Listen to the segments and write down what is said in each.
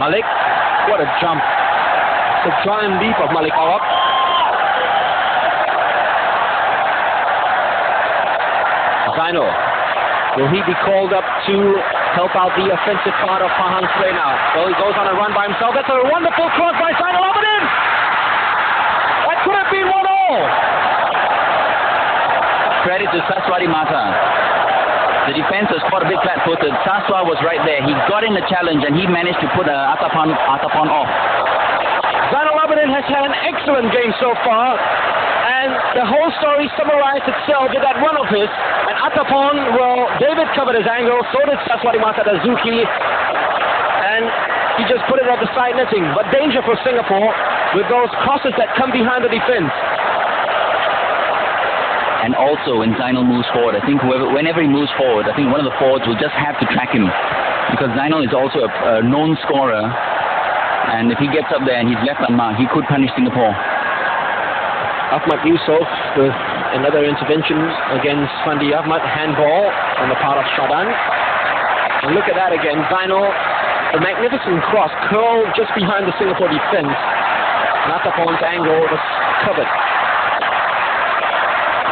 Malik, what a jump. It's a giant leap of Malik Awab. Zainal, will he be called up to help out the offensive part of Pahang's play now? Well, he goes on a run by himself. That's a wonderful cross by Zainal Abidin. That could have been 1-all. Credit to Saswati Mata. The defense was quite a bit flat-footed. Saswa was right there. He got in the challenge and he managed to put Atapan off. Zainal Abidin has had an excellent game so far, and the whole story summarized itself with that run of his. And Atapan, well, David covered his angle, so did Saswati Mata Dazuki, and he just put it at the side netting. But danger for Singapore with those crosses that come behind the defense. And also when Zainal moves forward, I think whenever he moves forward, I think one of the forwards will just have to track him, because Zainal is also a known scorer, and if he gets up there and he's left unmarked, he could punish Singapore. Ahmad Yusof with another intervention against Fandi Ahmad, handball on the part of Shadan. And look at that again, Zainal, a magnificent cross, curled just behind the Singapore defense. Natapon's angle was covered.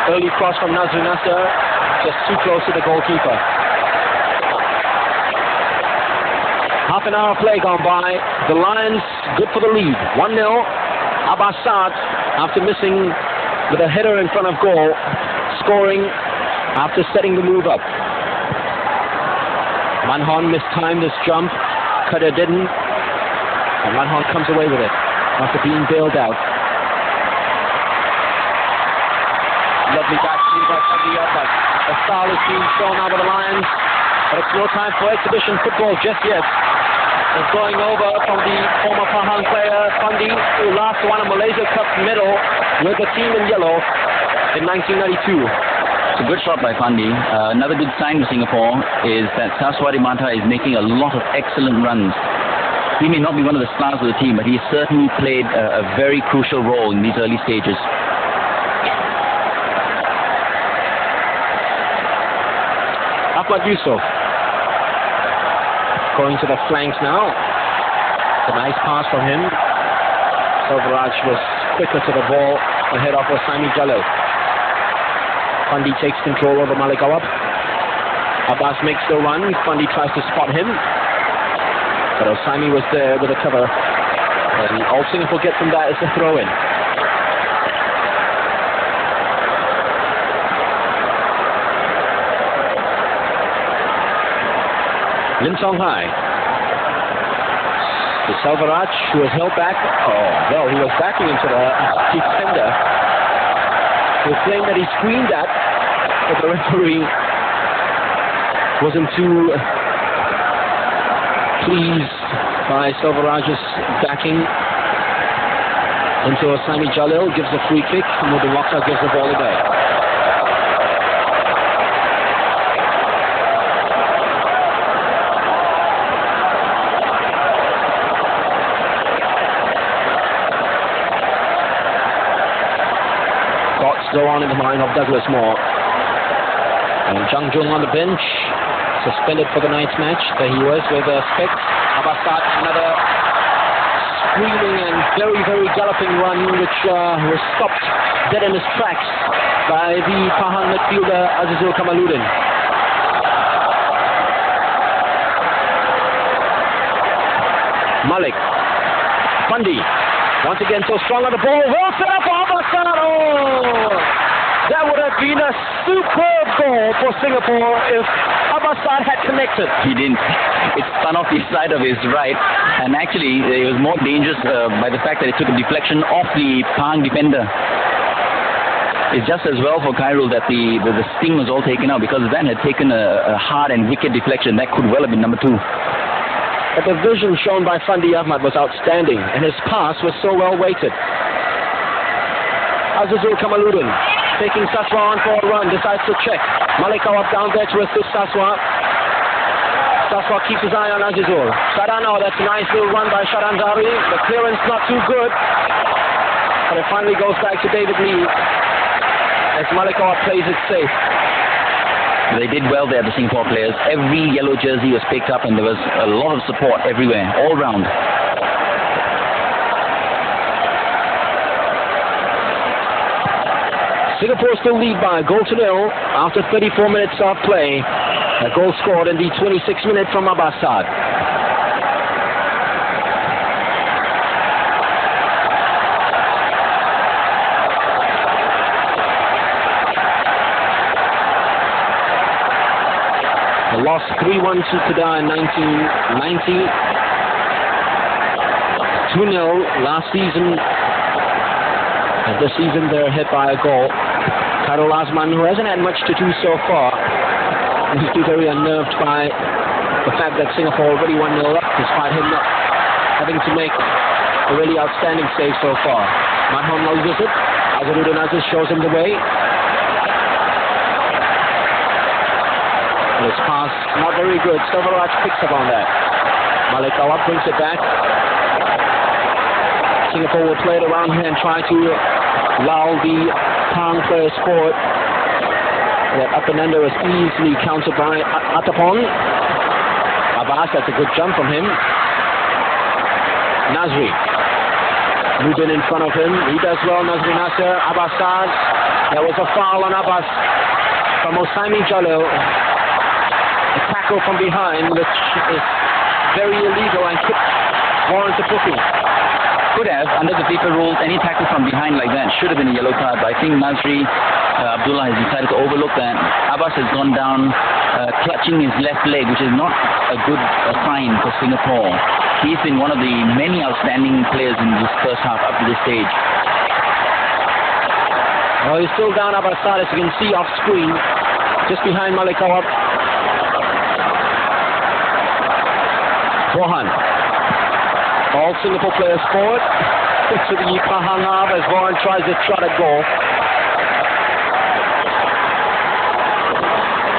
Early cross from Nazri Nasser, just too close to the goalkeeper. Half an hour play gone by. The Lions good for the lead. 1-0. Abbas Saad, after missing with a header in front of goal, scoring after setting the move up. Manhon mistimed his jump. Qadir didn't. And Manhon comes away with it after being bailed out. Lovely back by Fandi Ahmad. A foul is being thrown out of the Lions, but it's no time for exhibition football just yet. It's going over from the former Pahang player Fandi, who last won a Malaysia Cup medal with the team in yellow in 1992. It's a good shot by Fandi. Another good sign for Singapore is that Saswati Mata is making a lot of excellent runs. He may not be one of the stars of the team, but he certainly played a very crucial role in these early stages. Ahmad Yusof going to the flanks now. It's a nice pass from him. Selvaraj was quicker to the ball ahead of Osami Jalil. Fandi takes control over Malik Awab. Abbas makes the run. Fandi tries to spot him, but Osami was there with a cover. And all Singapore get from that is a throw-in. Lim Song Hai to Selvaraj, who was held back. Oh, well, he was backing into the defender. He was saying that he screened that, but the referee wasn't too pleased by Selvaraj's backing into Osami Jalil. Gives a free kick. Mudin Mokhtar gives the ball away. Go on in the mind of Douglas Moore. And Jung Jung on the bench, suspended for the night's match. There he was with Specs. Abbas Saad, another screaming and very, very galloping run, which was stopped dead in his tracks by the Pahang midfielder Azizul Kamaluddin. Malik. Fandi. Once again, so strong on the ball. Well set up for Abbas Saad. Oh! That would have been a superb goal for Singapore if Abbas Saad had connected. He didn't. It spun off the side of his right, and actually it was more dangerous by the fact that it took a deflection off the Pahang defender. It's just as well for Khairul that the sting was all taken out, because that had taken a hard and wicked deflection. That could well have been number 2. But the vision shown by Fandi Ahmad was outstanding, and his pass was so well weighted. Azizul Kamaluddin taking Saswa on for a run, decides to check. Malik Awab down there to assist Saswa. Saswa keeps his eye on Azizul. Shadan, oh, that's a nice little run by Shadan Dari. The clearance not too good, but it finally goes back to David Lee as Malik Awab plays it safe. They did well there, the Singapore players. Every yellow jersey was picked up and there was a lot of support everywhere, all round. Singapore still lead by a goal to nil after 34 minutes of play. A goal scored in the 26th minute from Abbasad. They lost 3-1 to Kedah in 1990. 2-0 last season. And this season they're hit by a goal. Khairul Azman, who hasn't had much to do so far, he's still very unnerved by the fact that Singapore already 1-0 up, despite him not having to make a really outstanding save so far. Madhon loses it. Azharuddin Aziz shows him the way. His pass not very good. Silveraj picks up on that. Malik Awad brings it back. Singapore will play it around here and try to lull the Pahang players forward. That up and under is easily countered by Atapon. Abbas, that's a good jump from him. Nazri. Mubin in front of him. He does well, Nazri Nasser. Abbasad. There was a foul on Abbas from Osaimi Jalil. A tackle from behind, which is very illegal and could warrant a booking. Could have, under the FIFA rules, any tackle from behind like that should have been a yellow card, but I think Nazri Abdullah has decided to overlook that. Abbas has gone down clutching his left leg, which is not a good sign for Singapore. He's been one of the many outstanding players in this first half up to this stage. Well, he's still down Abbasad, as you can see off screen, just behind Malik Awad. Bohan. All Singapore players forward to the Pahang half as Bohan tries to trot a goal.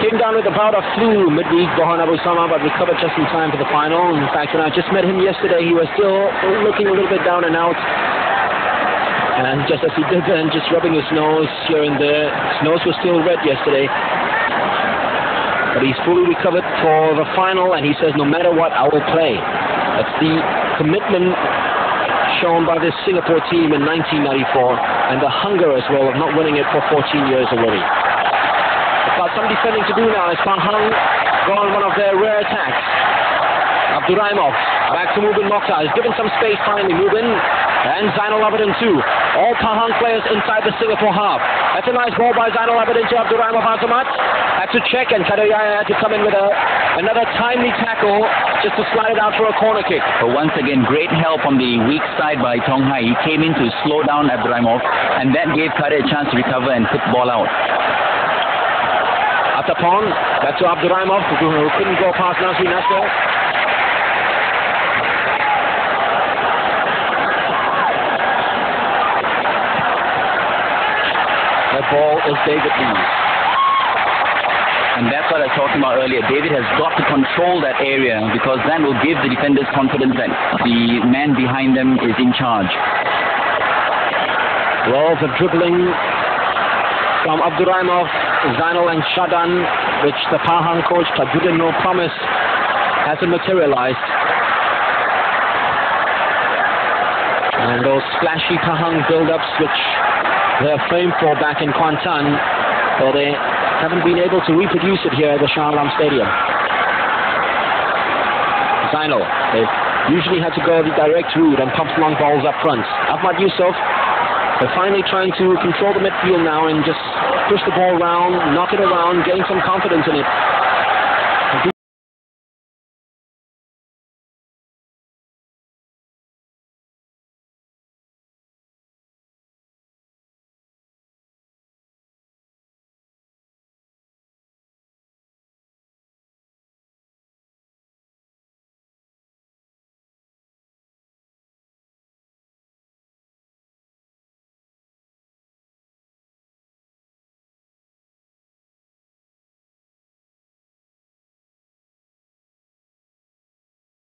Came down with a bout of flu midweek, Bohan Abu Sama, but recovered just in time for the final. In fact, when I just met him yesterday, he was still looking a little bit down and out. And just as he did then, just rubbing his nose here and there. His nose was still red yesterday. But he's fully recovered for the final, and he says, no matter what, I will play. That's the commitment shown by this Singapore team in 1994, and the hunger as well of not winning it for 14 years already. They've got some defending to do now as Pahang go on one of their rare attacks. Abdurrahimov back to Mubin Mokhtar. He's given some space finally. Mubin and Zainal Abidin too. All Pahang players inside the Singapore half. That's a nice ball by Zainal Abidin to Abdurrahimov Azamat. Had to check, and Kadayaya had to come in with another timely tackle just to slide it out for a corner kick. But once again, great help on the weak side by Tong Hai. He came in to slow down Abdurrahimov, and that gave Kadayaya a chance to recover and put the ball out. Atapon, back to Abdurrahimov, who couldn't go past Nazri Nasser. The ball is David Lee's. And that's what I was talking about earlier. David has got to control that area, because that will give the defenders confidence that the man behind them is in charge. Lots of dribbling from Abdurrahimov, Zainal and Shadan, which the Pahang coach Tajuddin no promise hasn't materialized. And those flashy Pahang build-ups which they're famed for back in Kuantan, well, they haven't been able to reproduce it here at the Shah Alam Stadium. Zainal, they've usually had to go the direct route and pump long balls up front. Ahmad Yusof, they're finally trying to control the midfield now and just push the ball around, knock it around, gain some confidence in it.